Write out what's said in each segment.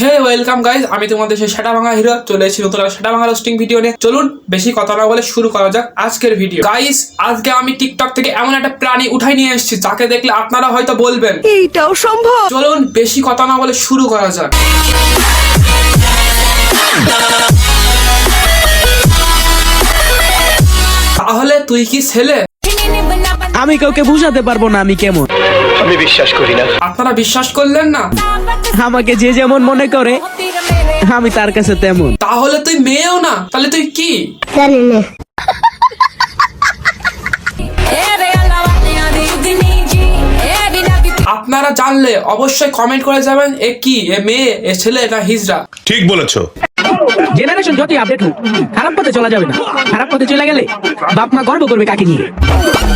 হে welcome guys, আমি তোমাদের সেই সেটা ভাঙা হিরো চলে এসেছি নতুন সেটা ভাঙা রোস্টিং ভিডিও নিয়ে। চলুন বেশি কথা না বলে শুরু করা যাক আজকের ভিডিও। গাইজ, আজকে আমি টিকটক থেকে এমন একটা প্রাণী উঠাই নিয়ে এসেছি যাকে দেখলে আপনারা হয়তো বলবেন এইটাও সম্ভব। চলুন বেশি কথা না বলে শুরু করা যাক। তাহলে তুই কি ছেলে? আমি কাউকে বুঝাতে পারবো না আমি কেমন। আমি বিশ্বাস করি না। আপনারা বিশ্বাস করলেন না? আমাকে যে যেমন মনে করে আমি তার কাছে তেমন। তাহলে তুই মেয়েও না, তাহলে তুই কি? জানি না। আপনারা জানলে অবশ্যই কমেন্ট করে যাবেন এ কি, এ মেয়ে, এ ছেলে না হিজড়া। ঠিক বলেছো। জেনারেশন যতই আপডেট হোক খারাপ পথে চলা যাবে না। খারাপ পথে চলে গেলে বাপ মা গর্ব করবে কাকে নিয়ে।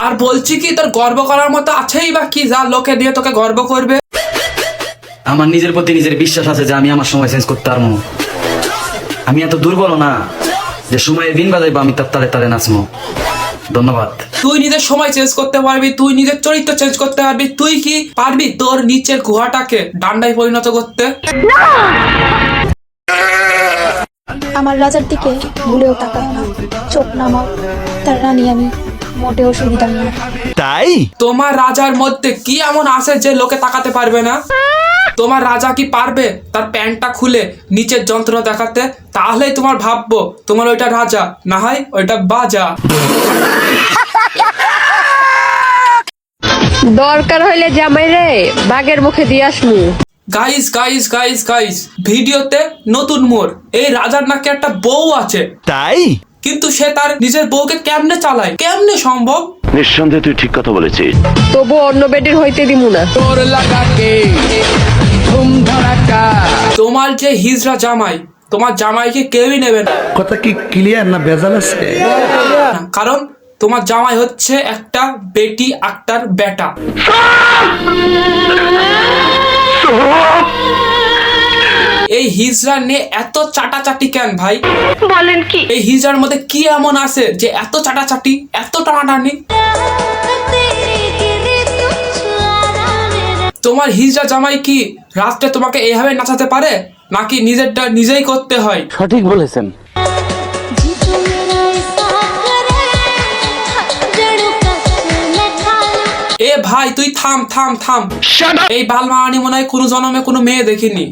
আর বলছি কি, তোর গর্ব করার মতো আছেই বা কি যা লোকে দিয়ে তোকে গর্ব করবে? আমার নিজের প্রতি নিজের বিশ্বাস আছে যে আমি আমার সময় চেঞ্জ করতে পারবো। আমি এত দুর্বল না যে সময়ের বিন বাজাইবো আমি তার তালে তালে নাচবো। ধন্যবাদ। তুই নিজের সময় চেঞ্জ করতে পারবি, তুই নিজের চরিত্র চেঞ্জ করতে পারবি, তুই কি পারবি তোর নিচের গুহাটাকে ডান্ডায় পরিণত করতে? আমার রাজার দিকে ভুলেও তাকায় না, চোখ নামাও, তার রানী আমি মোটেও সুবিধা না। তাই তোমার রাজার মধ্যে কি এমন আছে যে লোকে তাকাতে পারবে না? তোমার রাজা কি পারবে তার প্যান্টটা খুলে নিচের যন্ত্রণা দেখাতে? তাহলেই তোমার ভাববো তোমার ওইটা রাজা, না হয় ওইটা বাজা। দরকার হইলে জামাই রে বাঘের মুখে দিয়ে আসমু। গাইস গাইস গাইস গাইস, ভিডিওতে নতুন মোড়। এই রাজার নাকি একটা বউ আছে, তাই কিন্তু সে তার নিজের বউকে কেমনে চালায়? কেমনে সম্ভব? নিঃসন্দেহে তুই ঠিক কথা বলেছিস। তবু অন্য বেডির হইতে দিমু না। তোমার যে হিজড়া জামাই, তোমার জামাইকে কেউই নেবে না। কথা কি ক্লিয়ার না ভেজাল আছে? কারণ তোমার জামাই হচ্ছে একটা বেটি আক্তার বেটা। এই হিজড়া নিয়ে এত চাটাচাটি কেন ভাই? বলেন কি? এই হিজড়ার মধ্যে কি এমন আছে যে এত চাটাচাটি, এত টানাটানি? তোমার হিজড়া জামাই কি রাত্রে তোমাকে এইভাবে নাচাতে পারে, নাকি নিজেরটা নিজেই করতে হয়? সঠিক বলেছেন। এ ভাই তুই থাম থাম থাম। এই বালমারানি মনে হয় কোনো জন্মে কোনো মেয়ে দেখিনি।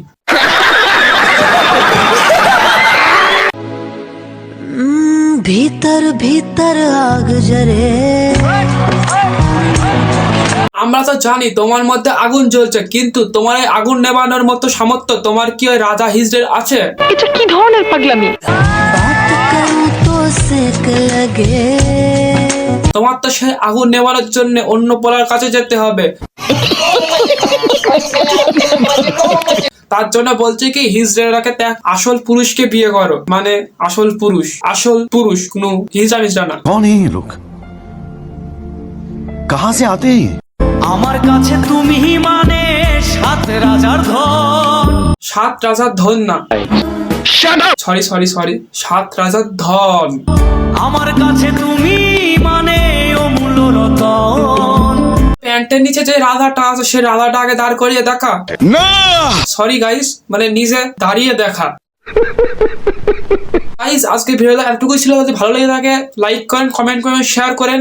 भीतर भीतर आग जरे। আমরা তো জানি তোমার মধ্যে আগুন জ্বলছে, কিন্তু তোমার এই আগুন নেবানোর মতো সামর্থ্য তোমার কি ওই রাজা হিজড়ের আছে? এটা কি ধরনের পাগলামি? बात करूं तो सेक लगे। তোমার তো সেই আগুন নেবানোর জন্য অন্য পোলার কাছে যেতে হবে। তার জন্য বলছি কি, হিজড়েরাকে ত্যাগ, আসল পুরুষকে বিয়ে করো। মানে আসল পুরুষ, কোনো হিজড়া মিজড়া না। कौन है ये लोग? कहाँ से आते हैं? আমার কাছে তুমি মানে সাত রাজার ধন। সাত রাজার ধন না, সরি 7 রাজার ধন। আমার কাছে তুমি মানে অমূল্য রতন। প্যান্টের নিচে যে রাধাটা আছে সে রাধাটা আগে দাঁড় করিয়ে দেখা। সরি গাইস, মানে নিজে দাঁড়িয়ে দেখা। গাইস আজকে ভিডিওটা এতটুকুই ছিল। যদি ভালো লেগে থাকে লাইক করেন, কমেন্ট করেন, শেয়ার করেন।